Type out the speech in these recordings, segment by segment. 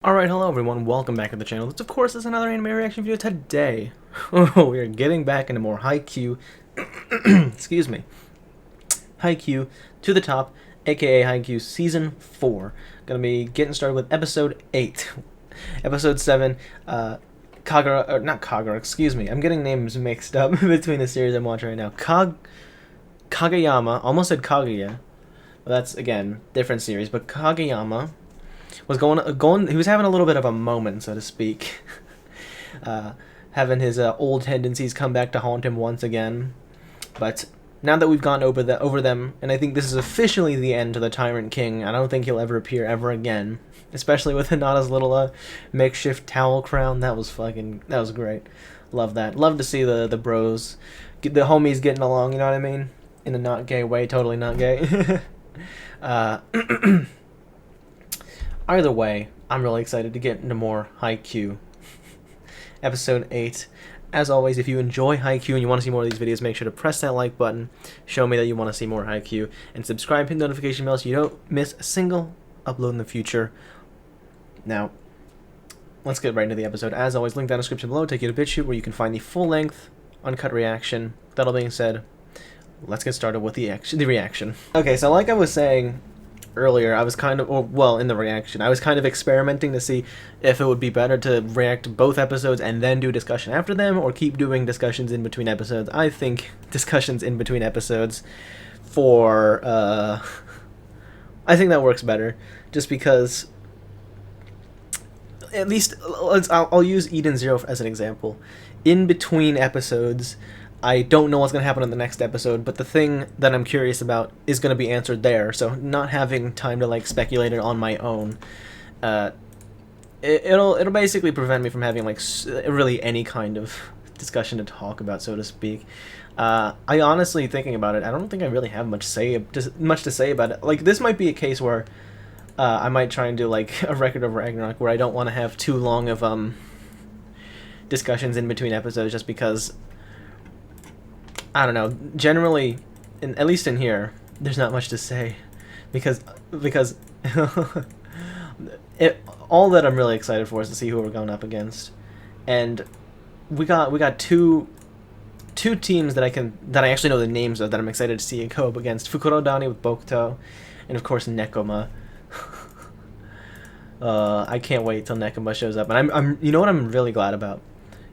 Alright, hello everyone, welcome back to the channel. This, of course, is another anime reaction video today. We are getting back into more Haikyuu, excuse me, Haikyuu to the top, aka Haikyuu Season 4. Gonna be getting started with Episode 8. Episode 7, Kagura, or not Kagura, excuse me, I'm getting names mixed up between the series I'm watching right now. Kageyama, almost said Kaguya, well, that's, again, different series, but Kageyama was he was having a little bit of a moment, so to speak. Having his old tendencies come back to haunt him once again. But now that we've gone over them, and I think this is officially the end to the Tyrant King, I don't think he'll ever appear ever again. Especially with Hinata's little makeshift towel crown. That was great. Love that. Love to see the bros, the homies getting along, you know what I mean? In a not gay way, totally not gay. Either way, I'm really excited to get into more Haikyuu. Episode 8. As always, if you enjoy Haikyuu and you want to see more of these videos, make sure to press that like button, show me that you want to see more Haikyuu, and subscribe, hit the notification bell so you don't miss a single upload in the future. Now, let's get right into the episode. As always, link down in the description below, take you to BitChute where you can find the full-length, uncut reaction. That all being said, let's get started with the reaction. Okay, so like I was saying earlier, I was kind of, in the reaction, I was kind of experimenting to see if it would be better to react to both episodes and then do discussion after them, or keep doing discussions in between episodes. I think discussions in between episodes I think that works better, just because, at least, I'll use Eden Zero as an example. In between episodes, I don't know what's going to happen in the next episode, but the thing that I'm curious about is going to be answered there, so not having time to, like, speculate it on my own, it'll basically prevent me from having, like, really any kind of discussion to talk about, so to speak. I honestly, thinking about it, I don't think I really have much to say about it. Like, this might be a case where I might try and do, like, a Record of Ragnarok, where I don't want to have too long of discussions in between episodes, just because, I don't know, generally, at least in here, there's not much to say, because all that I'm really excited for is to see who we're going up against, and we got two teams that I actually know the names of, that I'm excited to see go up against: Fukurodani with Bokuto, and of course Nekoma. I can't wait till Nekoma shows up, and I'm you know what I'm really glad about,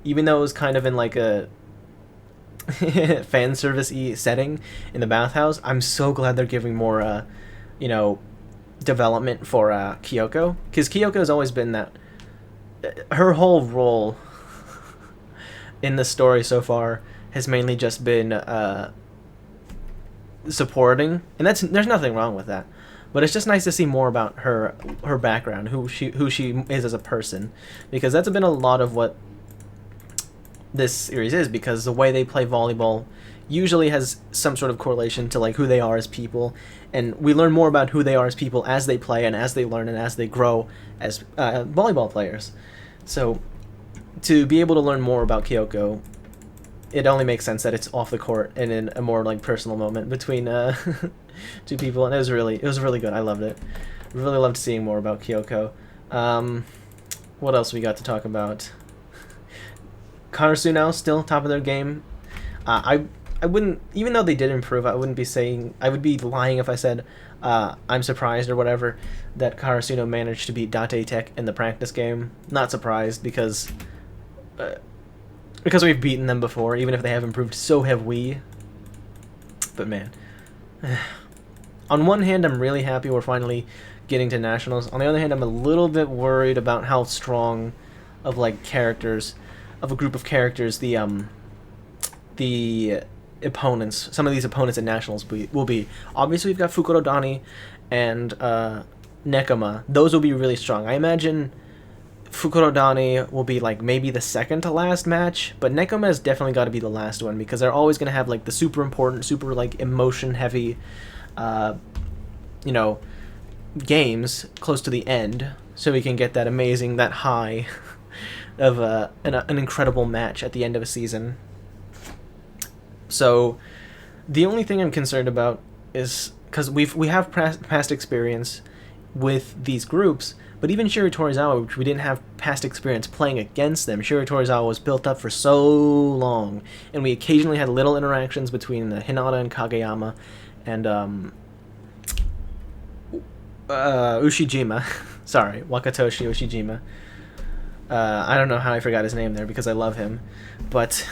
even though it was kind of in like a fan service-y setting in the bathhouse, I'm so glad they're giving more you know, development for Kyoko, because Kyoko has always been that, her whole role in the story so far has mainly just been supporting, and there's nothing wrong with that, but it's just nice to see more about her background, who she is as a person, because that's been a lot of what this series is, because the way they play volleyball usually has some sort of correlation to, like, who they are as people, and we learn more about who they are as people as they play and as they learn and as they grow as volleyball players. So to be able to learn more about Kyoko, it only makes sense that it's off the court and in a more, like, personal moment between two people, and it was really good. I loved it. Really loved seeing more about Kyoko. What else we got to talk about? Karasuno still top of their game. I wouldn't, even though they did improve, I would be lying if I said I'm surprised or whatever that Karasuno managed to beat Date Tech in the practice game. Not surprised, because we've beaten them before, even if they have improved, so have we. But man, on one hand, I'm really happy we're finally getting to nationals. On the other hand, I'm a little bit worried about how strong of, like, characters, of a group of characters, the opponents, some of these opponents at nationals will be. Obviously, we've got Fukurodani and Nekoma. Those will be really strong. I imagine Fukurodani will be, like, maybe the second to last match, but Nekoma has definitely got to be the last one, because they're always going to have, like, the super important, super, like, emotion heavy you know, games close to the end, so we can get that amazing, that high of an incredible match at the end of a season. So the only thing I'm concerned about is, because we have past experience with these groups, But even Shiri Torizawa, which we didn't have past experience playing against them, Shiri Torizawa was built up for so long, and we occasionally had little interactions between Hinata and Kageyama, and Ushijima. Sorry, Wakatoshi Ushijima. I don't know how I forgot his name there because I love him, but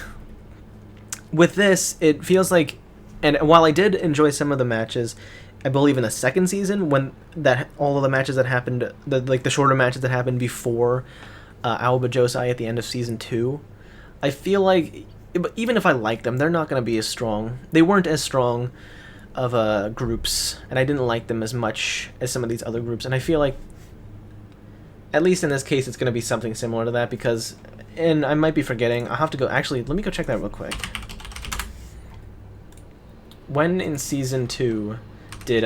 with this, it feels like, and while I did enjoy some of the matches, I believe in the second season, when all of the matches that happened, the shorter matches that happened before Aoba Josai at the end of season 2, I feel like even if I like them, they're not going to be as strong. They weren't as strong of groups, and I didn't like them as much as some of these other groups. And I feel like, at least in this case, it's going to be something similar to that because, and I might be forgetting. I'll have to go. Actually, let me go check that real quick. When in season 2 did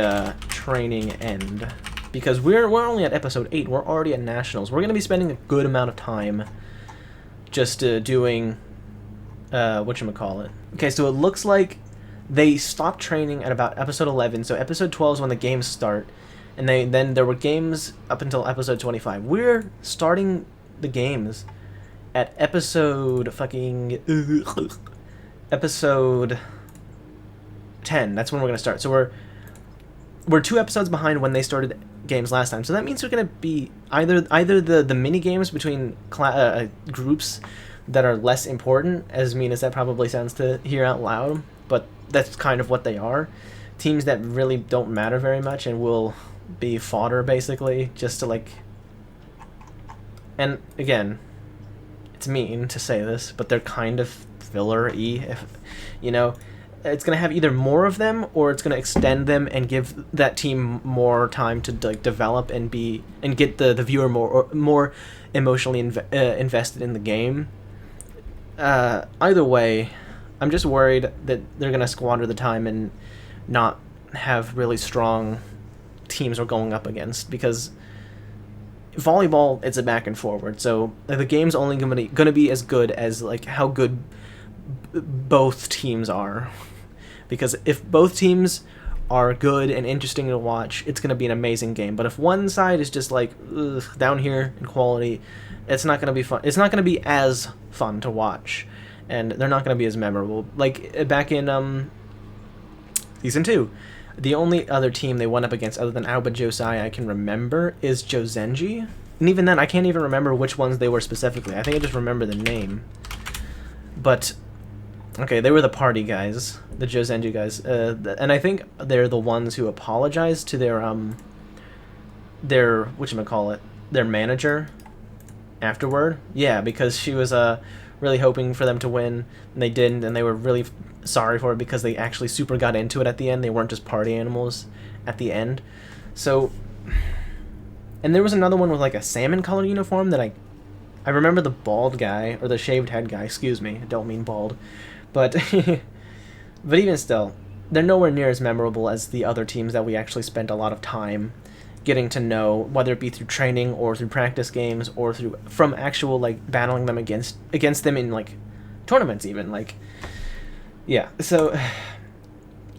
training end? Because we're only at episode 8. We're already at nationals. We're going to be spending a good amount of time just doing whatchamacallit. Okay, so it looks like they stopped training at about episode 11. So episode 12 is when the games start, and then there were games up until episode 25. We're starting the games at episode episode 10. That's when we're gonna start. So we're 2 episodes behind when they started games last time. So that means we're gonna be either the mini games between groups that are less important, as mean as that probably sounds to hear out loud, but that's kind of what they are. Teams that really don't matter very much and will be fodder, basically, just to, like... And, again, it's mean to say this, but they're kind of filler-y, if, you know? It's going to have either more of them, or it's going to extend them and give that team more time to, like, develop and get the viewer more emotionally invested in the game. Either way, I'm just worried that they're going to squander the time and not have really strong teams we're going up against, because volleyball, it's a back and forward, so the game's only going to be as good as, like, how good both teams are. Because if both teams are good and interesting to watch, it's going to be an amazing game. But if one side is just, like, down here in quality, it's not going to be fun. It's not going to be as fun to watch, and they're not going to be as memorable. Like, back in season 2, the only other team they went up against other than Aoba Josai I can remember is Jozenji. And even then, I can't even remember which ones they were specifically. I think I just remember the name. But, okay, they were the party guys, the Jozenji guys. And I think they're the ones who apologized to their whatchamacallit, their manager afterward. Yeah, because she was really hoping for them to win, and they didn't, and they were really sorry for it because they actually super got into it at the end. They weren't just party animals at the end. So, and there was another one with, like, a salmon colored uniform that I remember the bald guy, or the shaved head guy, excuse me, I don't mean bald, but but even still, they're nowhere near as memorable as the other teams that we actually spent a lot of time getting to know, whether it be through training or through practice games or from actual, like, battling them against them in, like, tournaments even, like, yeah. So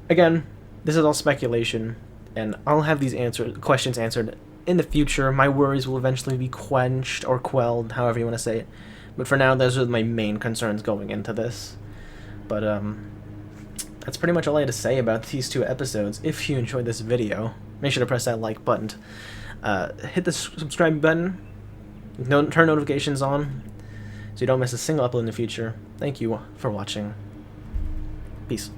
again, this is all speculation, and I'll have these questions answered in the future. My worries will eventually be quenched or quelled, however you want to say it, but for now, those are my main concerns going into this. But that's pretty much all I had to say about these 2 episodes. If you enjoyed this video, make sure to press that like button. Hit the subscribe button. Turn notifications on so you don't miss a single upload in the future. Thank you for watching. Peace.